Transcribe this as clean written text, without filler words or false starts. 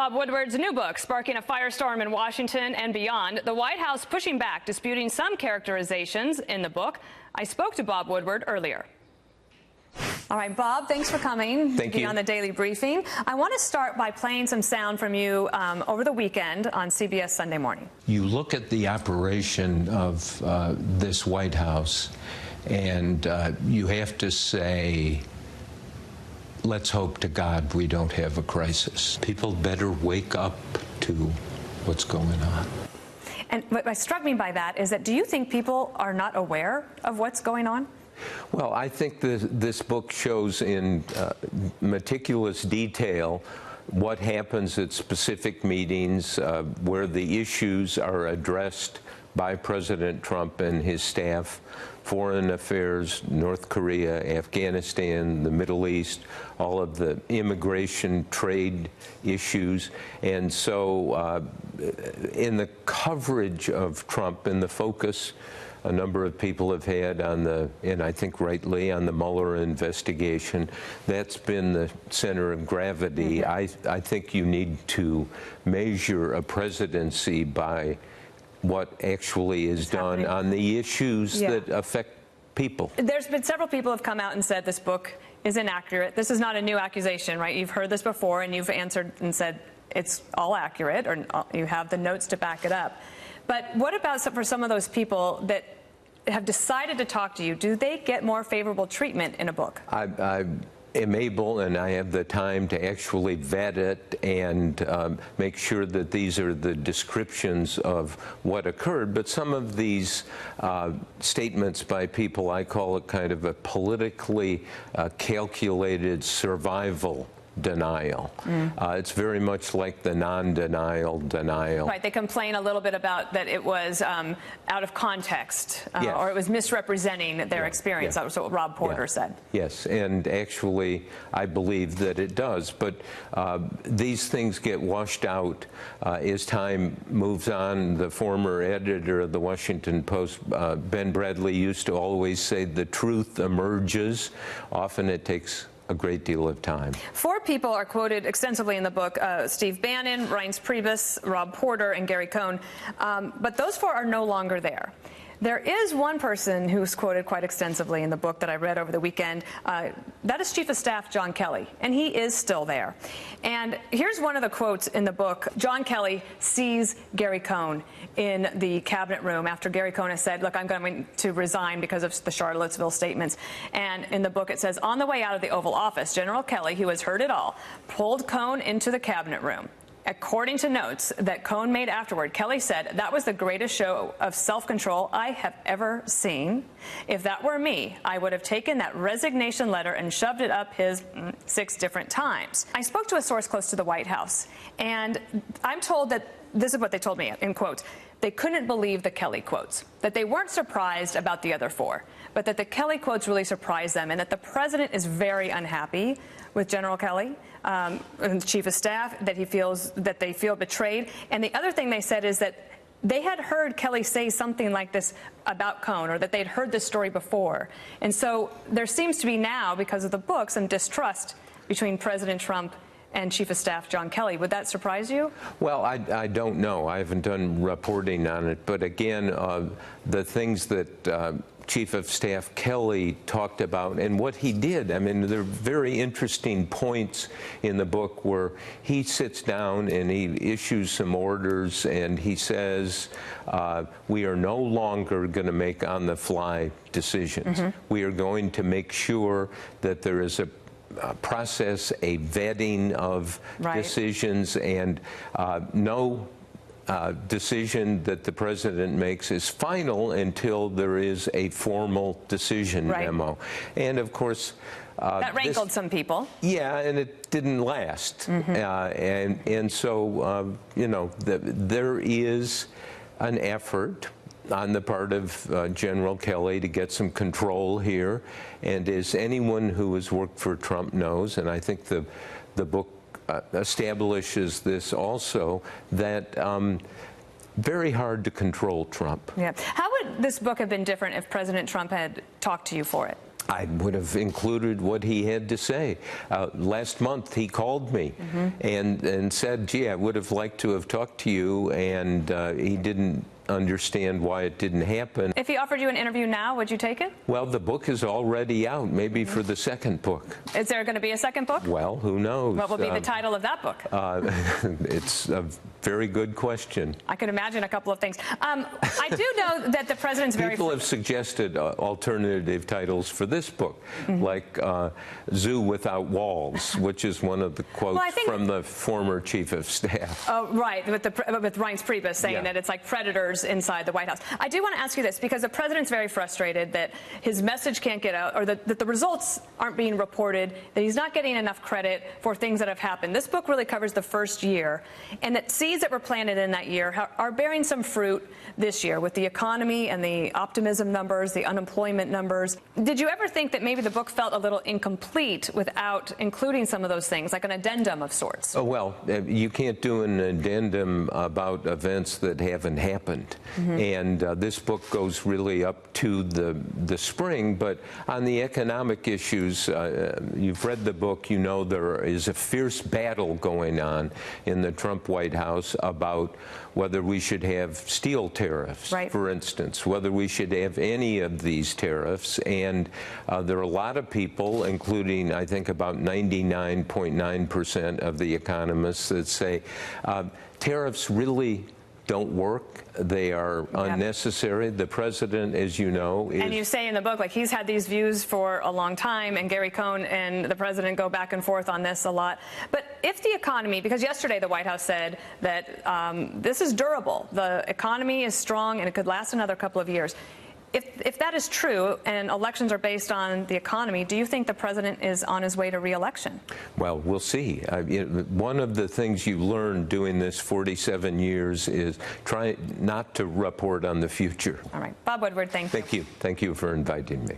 Bob Woodward's new book, sparking a firestorm in Washington and beyond. The White House pushing back, disputing some characterizations in the book. I spoke to Bob Woodward earlier. All right, Bob, thanks for coming. Thank you. On the Daily Briefing. I want to start by playing some sound from you over the weekend on CBS Sunday Morning. You look at the operation of this White House, and you have to say, let's hope to God we don't have a crisis. People better wake up to what's going on. And what struck me by that is that, do you think people are not aware of what's going on? Well, I think this book shows in meticulous detail what happens at specific meetings where the issues are addressed by President Trump and his staff: foreign affairs, North Korea, Afghanistan, the Middle East, all of the immigration, trade issues. And so in the coverage of Trump and the focus a number of people have had on and I think rightly, on the Mueller investigation, that's been the center of gravity. Mm-hmm. I think you need to measure a presidency by what actually is done on the issues that affect people. There's been several people have come out and said this book is inaccurate. This is not a new accusation, right? You've heard this before, and you've answered and said it's all accurate, or you have the notes to back it up. But what about for some of those people that have decided to talk to you? Do they get more favorable treatment in a book? I am able, and I have the time to actually vet it and make sure that these are the descriptions of what occurred. But some of these statements by people, I call it kind of a politically calculated survival denial. It's very much like the non-denial denial. Right, they complain a little bit about that it was out of context, or it was misrepresenting their experience. That was what Rob Porter said. Yes, and actually I believe that it does, but these things get washed out as time moves on. The former editor of the Washington Post, Ben Bradley, used to always say the truth emerges. Often it takes a great deal of time. 4 people are quoted extensively in the book: Steve Bannon, Reince Priebus, Rob Porter, and Gary Cohn. But those 4 are no longer there. There is one person who's quoted quite extensively in the book that I read over the weekend. That is Chief of Staff John Kelly, and he is still there. And here's one of the quotes in the book. John Kelly sees Gary Cohn in the cabinet room after Gary Cohn has said, look, I'm going to resign because of the Charlottesville statements. And in the book it says, on the way out of the Oval Office, General Kelly, who has heard it all, pulled Cohn into the cabinet room. According to notes that Cohn made afterward, Kelly said, that was the greatest show of self-control I have ever seen. If that were me, I would have taken that resignation letter and shoved it up his 6 different times. I spoke to a source close to the White House, and I'm told that this is what they told me, in quotes. They couldn't believe the Kelly quotes, that they weren't surprised about the other 4, but that the Kelly quotes really surprised them, and that the president is very unhappy with General Kelly, and the Chief of Staff, that they feel betrayed. And the other thing they said is that they had heard Kelly say something like this about Cohn, or that they'd heard this story before. And so there seems to be now, because of the book, some distrust between President Trump and Chief of Staff John Kelly. Would that surprise you? Well, I don't know. I haven't done reporting on it. But again, the things that Chief of Staff Kelly talked about and what he did, I mean, there are very interesting points in the book where he sits down and he issues some orders and he says, we are no longer going to make on-the-fly decisions. We are going to make sure that there is a process, a vetting of decisions, and no decision that the president makes is final until there is a formal decision memo. And of course, that rankled some people. Yeah, and it didn't last. And so, you know, there is an effort on the part of General Kelly to get some control here. And as anyone who has worked for Trump knows, and I think the book establishes this also, that very hard to control Trump. Yeah. How would this book have been different if President Trump had talked to you for it? I would have included what he had to say. Last month he called me and said, gee, I would have liked to have talked to you, and he didn't understand why it didn't happen. If he offered you an interview now, would you take it? Well, the book is already out, maybe for the second book. Is there going to be a second book? Well, who knows? What will be the title of that book? It's a very good question. I could imagine a couple of things. I do know that the president's very... People have suggested alternative titles for this book, like Zoo Without Walls, which is one of the quotes from the former chief of staff. Oh, right, with Reince Priebus saying that it's like predators inside the White House. I do want to ask you this, because the president's very frustrated that his message can't get out, or that the results aren't being reported, that he's not getting enough credit for things that have happened. This book really covers the first year, and that seeds that were planted in that year are bearing some fruit this year with the economy and the optimism numbers, the unemployment numbers. Did you ever think that maybe the book felt a little incomplete without including some of those things, like an addendum of sorts? Oh, well, you can't do an addendum about events that haven't happened. And this book goes really up to the spring, but on the economic issues, you've read the book, you know there is a fierce battle going on in the Trump White House about whether we should have steel tariffs, for instance, whether we should have any of these tariffs. And there are a lot of people, including I think about 99.9% of the economists, that say tariffs really don't work. They are unnecessary. The president, as you know, is... And you say in the book, like, he's had these views for a long time, and Gary Cohn and the president go back and forth on this a lot. But if the economy, because yesterday the White House said that this is durable, the economy is strong, and it could last another couple of years. If that is true, and elections are based on the economy, do you think the president is on his way to re-election? Well, we'll see. One of the things you learn doing this 47 years is try not to report on the future. All right. Bob Woodward, thank you. Thank you. Thank you for inviting me.